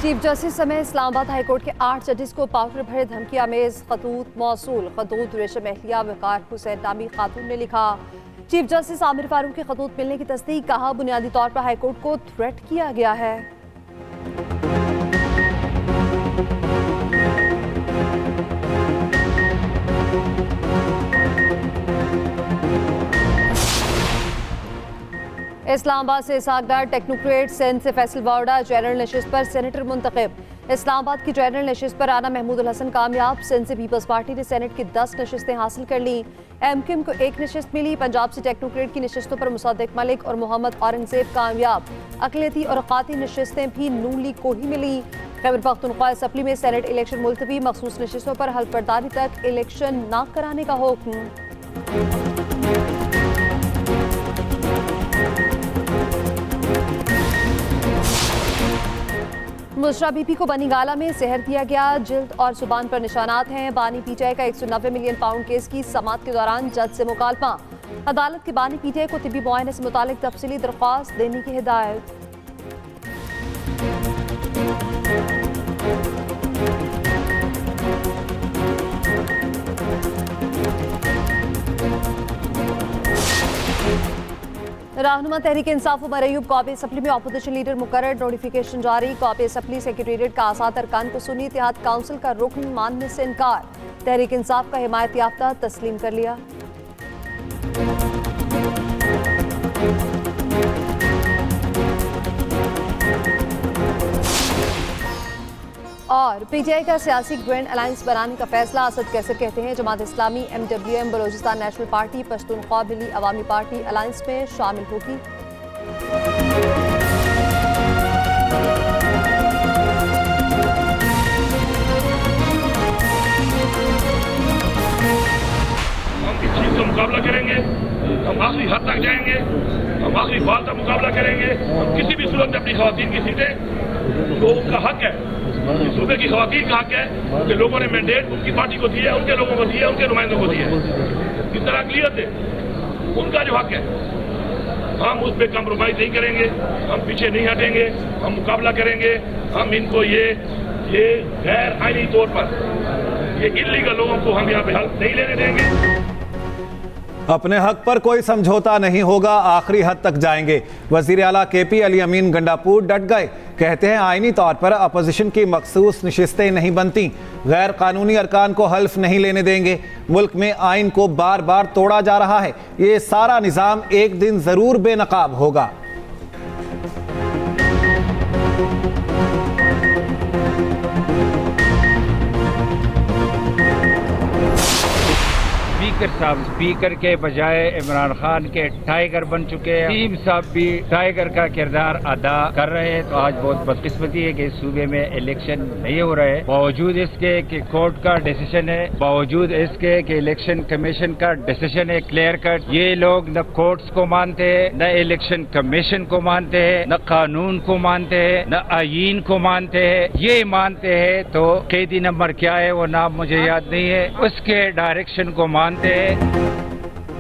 Chief justice समेत Islamabad high court के 8 जजेस को पाउडर भरे धमकी अमेज खतूत मौसूल। खतूत रेशम एहलिया वकार हुसैन नामी खातून ने लिखा, चीफ जस्टिस आमिर फारूक की खतूत मिलने की तस्दीक। कहा, बुनियादी तौर पर हाईकोर्ट को थ्रेट किया गया है। इस्लामाबाद से इसाकडार टेक्नोक्रेट, सिंध से फैसल वावड़ा जनरल नशिस्त पर सेनेटर मुंतखब। इस्लामाबाद की जनरल नशिस्त पर राना महमूद उल हसन कामयाब। सिंध से पीपल्स पार्टी ने सेनेट की 10 नशिस्तें हासिल कर ली। एमक्यूएम को 1 नशिस्त मिली। पंजाब से टेक्नोक्रेट की नशिस्तों पर मुसद्दिक मलिक और मोहम्मद औरंगजेब कामयाब। अकलियती और औकाती नशिस्तें भी नून लीग को ही मिली। खैबर पख्तूनख्वा असम्बली में सेनेट इलेक्शन मुलतवी। मखसूस नशिस्तों पर हल्फबर्दारी तक इलेक्शन न कराने का हुक्म। मुशरा बीपी को बनीगाला में जहर दिया गया। जिल्द और जुबान पर निशानात हैं। बानी पीटीआई का 190 मिलियन पाउंड केस की समाअत के दौरान जज से मुकालमा। अदालत के बानी पीटीआई को तिब्बी मुआयने से मुतालिक तफसीली दरख्वास्त देने की हिदायत। रहनुमा तहरीक इंसाफ उमर अयूब कौमी असम्बली में अपोजिशन लीडर मुकर्रर। नोटिफिकेशन जारी। कौमी असम्बली सेक्रेटेरिएट का आज़ाद अरकान को सुन्नी इत्तेहाद काउंसिल का रुकन मानने से इनकार। तहरीक इंसाफ का हिमायत याफ्ता तस्लीम कर लिया। और पीटीआई का सियासी ग्रैंड अलायंस बनाने का फैसला। असद कैसर कहते हैं, जमात इस्लामी, एमडब्ल्यूएम, बलोचिस्तान नेशनल पार्टी, पश्तूनख्वा मिली अवामी पार्टी अलायंस में शामिल होगी। हम इस चीज का मुकाबला करेंगे, हम आखिरी हद तक जाएंगे, हम आखिरी बाल तक मुकाबला करेंगे। हम किसी भी सूरत में अपनी खवातीन की सीटें, जो उनका हक है, सूबे की खवातीन का हक है कि लोगों ने मैंडेट उनकी पार्टी को दिया है, उनके लोगों को दिया है, उनके नुमाइंदों को दिया है। इस तरह अक़लियत है, उनका जो हक है, हम उस पर कम्प्रोमाइज नहीं करेंगे, हम पीछे नहीं हटेंगे, हम मुकाबला करेंगे। हम इनको ये गैर आईनी तौर पर, ये इल्लीगल लोगों को हम यहाँ पे हल नहीं लेने देंगे। अपने हक पर कोई समझौता नहीं होगा, आखिरी हद तक जाएंगे। वजीर आला केपी अली अमीन गंडापुर डट गए। कहते हैं, आईनी तौर पर अपोजिशन की मखसूस नशिस्तें नहीं बनती। गैर कानूनी अरकान को हल्फ नहीं लेने देंगे। मुल्क में आइन को बार बार तोड़ा जा रहा है। ये सारा निज़ाम एक दिन जरूर बेनकाब होगा। स्पीकर के बजाय इमरान खान के टाइगर बन चुके हैं। टीम साहब भी टाइगर का किरदार अदा कर रहे हैं। तो आज बहुत बदकिस्मती है कि सूबे में इलेक्शन नहीं हो रहे, बावजूद इसके कि कोर्ट का डिसीजन है, बावजूद इसके कि इलेक्शन कमीशन का डिसीजन है क्लियर कट। ये लोग न कोर्ट्स को मानते हैं, न इलेक्शन कमीशन को मानते हैं, न कानून को मानते हैं, न आईन को मानते हैं। ये मानते हैं तो कैदी नंबर क्या है वो नाम मुझे याद नहीं है, उसके डायरेक्शन को मानते हैं।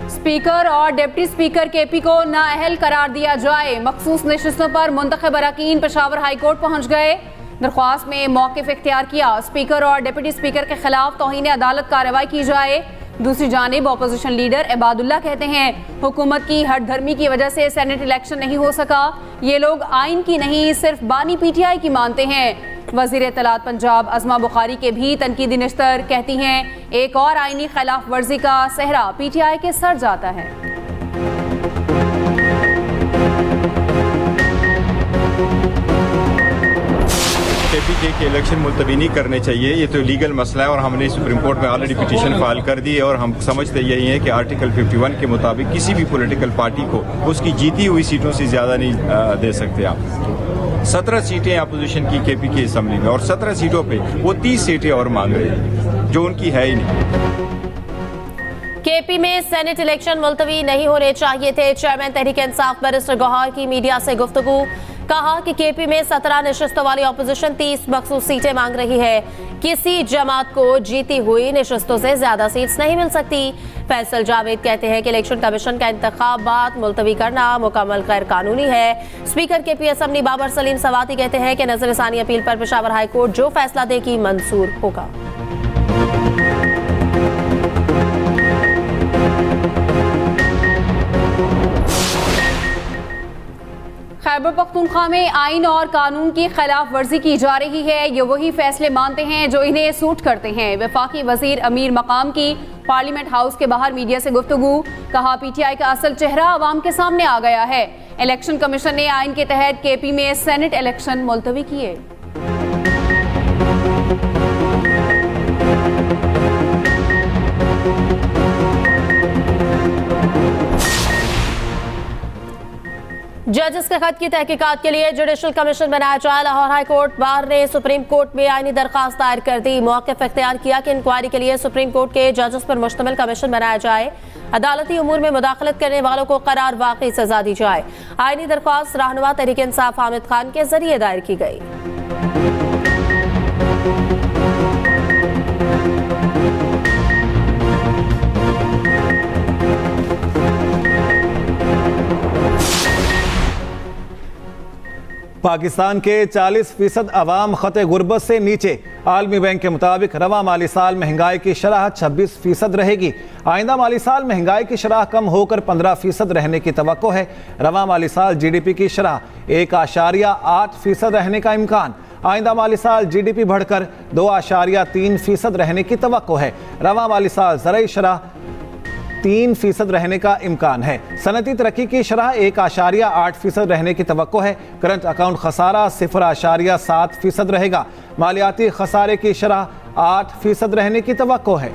स्पीकर और डिप्टी स्पीकर केपी को नाअहल करार दिया जाए। मखसूस नशिस्तों पर मुंतखब अरकान पेशावर हाईकोर्ट पहुंच गए। दरख्वास्त में मौक़िफ़ इख्तियार किया। स्पीकर और डिप्टी स्पीकर के खिलाफ तौहीन अदालत कार्रवाई की जाए। दूसरी जानिब अपोजिशन लीडर इबादुल्ला कहते हैं, हुकूमत की हठधर्मी की वजह से सेनेट इलेक्शन नहीं हो सका। ये लोग आइन की नहीं, सिर्फ बानी पीटीआई की मानते हैं। वज़ीर इत्तलात पंजाब अज़मा बुखारी के भी तनकीदी निश्तर कहती हैं, एक और आइनी खिलाफ वर्जी का सहरा पीटीआई के सर जाता है। केपी के इलेक्शन मुलतवी नहीं करने चाहिए। ये तो लीगल मसला है और हमने सुप्रीम कोर्ट में ऑलरेडी पिटीशन फाइल कर दी है। और हम समझते यही है कि आर्टिकल 51 के मुताबिक किसी भी पॉलिटिकल पार्टी को उसकी जीती हुई सीटों से ज़्यादा नहीं दे सकते आप। 17 सीटें अपोजिशन की केपी की असम्बली में और 17 सीटों पे वो 30 सीटें और मांग रहे हैं जो उनकी है ही नहीं। केपी में सेनेट इलेक्शन मुलतवी नहीं होने चाहिए थे। चेयरमैन तहरीक इंसाफ बैरिस्टर गौहर की मीडिया से गुफ्तगू। कहा कि केपी में 17 नशिस्तों वाली ऑपोजिशन 30 मखसूस सीटें मांग रही है। किसी जमात को जीती हुई नशिस्तों से ज्यादा सीट्स नहीं मिल सकती। फैसल जावेद कहते हैं कि इलेक्शन कमीशन का इंतखाबात मुलतवी करना मुकम्मल गैर कानूनी है। स्पीकर केपी असम्बली बाबर सलीम सवाती कहते हैं कि नजरसानी अपील पर पेशावर हाई कोर्ट जो फैसला देगी मंजूर होगा। खैबर पख्तूनख्वा में आइन और कानून की खिलाफ वर्जी की जा रही है। ये वही फैसले मानते हैं जो इन्हें सूट करते हैं। वफाकी वजीर अमीर मकाम की पार्लियामेंट हाउस के बाहर मीडिया से गुफ्तगू। कहा पीटीआई का असल चेहरा अवाम के सामने आ गया है। इलेक्शन कमीशन ने आइन के तहत केपी में सेनेट इलेक्शन मुलतवी किए। जजेस के खत की तहकीकात के लिए जुडिशल कमीशन बनाया जाए। लाहौर हाई कोर्ट बार ने सुप्रीम कोर्ट में आईनी दरखास्त दायर कर दी। मौक़िफ़ इख्तियार किया कि इंक्वायरी के लिए सुप्रीम कोर्ट के जजेस पर मुश्तमिल कमीशन बनाया जाए। अदालती उमूर में मुदाखलत करने वालों को करार वाकई सजा दी जाए। आईनी दरख्वास्त रहनुमा तहरीक इंसाफ हामिद खान के जरिए दायर की गई। पाकिस्तान के 40% अवाम खत गुर्बत से नीचे। आलमी बैंक के मुताबिक रवा माली साल महंगाई की शरह 26% रहेगी। आइंदा माली साल महंगाई की शरह कम होकर 15% रहने की तवक्को है। रवा माली साल जीडीपी की शरह 1.8% रहने का इम्कान। आइंदा माली साल जीडीपी बढ़कर 2.3% रहने की तवक्को है। रवा माली साल ज़रई शरह 3% रहने का इम्कान है। सनती तरक्की की शरह 1.8% रहने की तवक्को है। करंट अकाउंट खसारा 0.7% रहेगा। मालियाती खसारे की शरह 8% रहने की तवक्को है।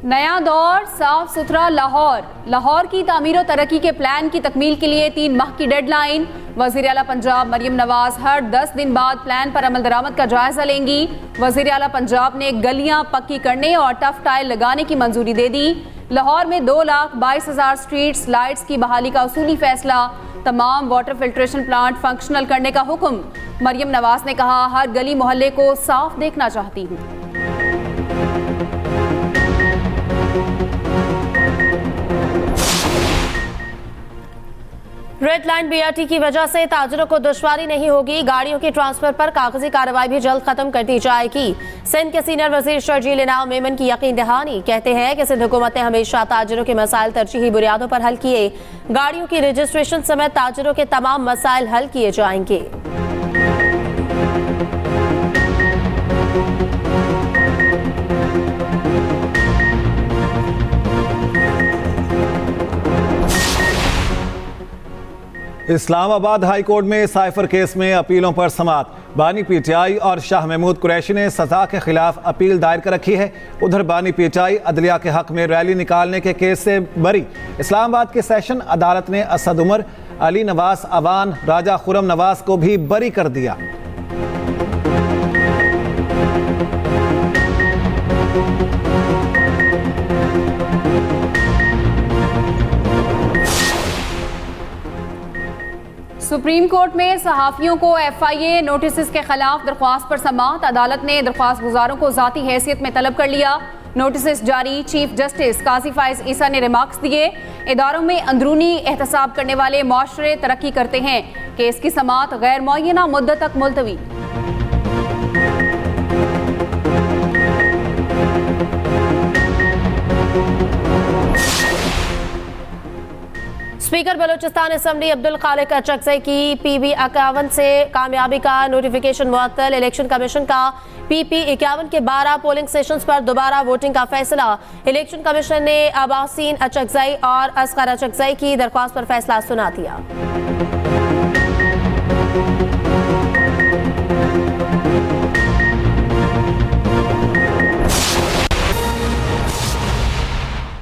नया दौर, साफ सुथरा लाहौर। लाहौर की तामीर और तरक्की के प्लान की तकमील के लिए 3 माह की डेडलाइन। वज़ीर आला पंजाब मरियम नवाज हर 10 दिन बाद प्लान पर अमल दरामद का जायजा लेंगी। वज़ीर आला पंजाब ने गलियां पक्की करने और टफ टाइल लगाने की मंजूरी दे दी। लाहौर में 2,22,000 स्ट्रीट्स लाइट्स की बहाली का उसूली फैसला। तमाम वाटर फिल्ट्रेशन प्लांट फंक्शनल करने का हुक्म। मरियम नवाज ने कहा, हर गली मोहल्ले को साफ देखना चाहती हूँ। रेड लाइन बीआरटी की वजह से ताजरों को दुश्वारी नहीं होगी। गाड़ियों की ट्रांसफर पर कागजी कार्रवाई भी जल्द खत्म कर दी जाएगी। सिंध के सीनियर वजीर शर्जील इनाम मेमन की यकीन दहानी। कहते हैं कि सिंध हुकूमत ने हमेशा ताजरों के मसाइल तरजीही बुनियादों पर हल किए। गाड़ियों की रजिस्ट्रेशन समेत ताजरों के तमाम मसाइल हल किए जाएंगे। इस्लामाबाद हाई कोर्ट में साइफर केस में अपीलों पर समाअत। बानी पीटीआई और शाह महमूद कुरैशी ने सजा के खिलाफ अपील दायर कर रखी है। उधर बानी पीटीआई अदलिया के हक में रैली निकालने के केस से बरी। इस्लामाबाद की सेशन अदालत ने असद उमर, अली नवाज अवान, राजा खुरम नवाज को भी बरी कर दिया। सुप्रीम कोर्ट में सहाफियों को FIA नोटिस के खिलाफ दरख्वास्त पर समाअत। अदालत ने दरख्वास्त गुजारों को जाती हैसियत में तलब कर लिया। नोटिस जारी। चीफ जस्टिस काजी फाइज ईसा ने रिमार्क्स दिए, इदारों में अंदरूनी एहतसाब करने वाले मुआशरे तरक्की करते हैं। केस की समाअत गैर मुअय्यना मुद्दत तक मुलतवी। स्पीकर बलूचिस्तान असम्बली अब्दुल खालिक अचकज़ई की PB 51 से कामयाबी का नोटिफिकेशन मुअत्तल। इलेक्शन कमीशन का PP 51 के 12 पोलिंग सेशंस पर दोबारा वोटिंग का फैसला। इलेक्शन कमीशन ने अब्बासीन अचकज़ई और असगर अचकज़ई की दरख्वास्त पर फैसला सुना दिया।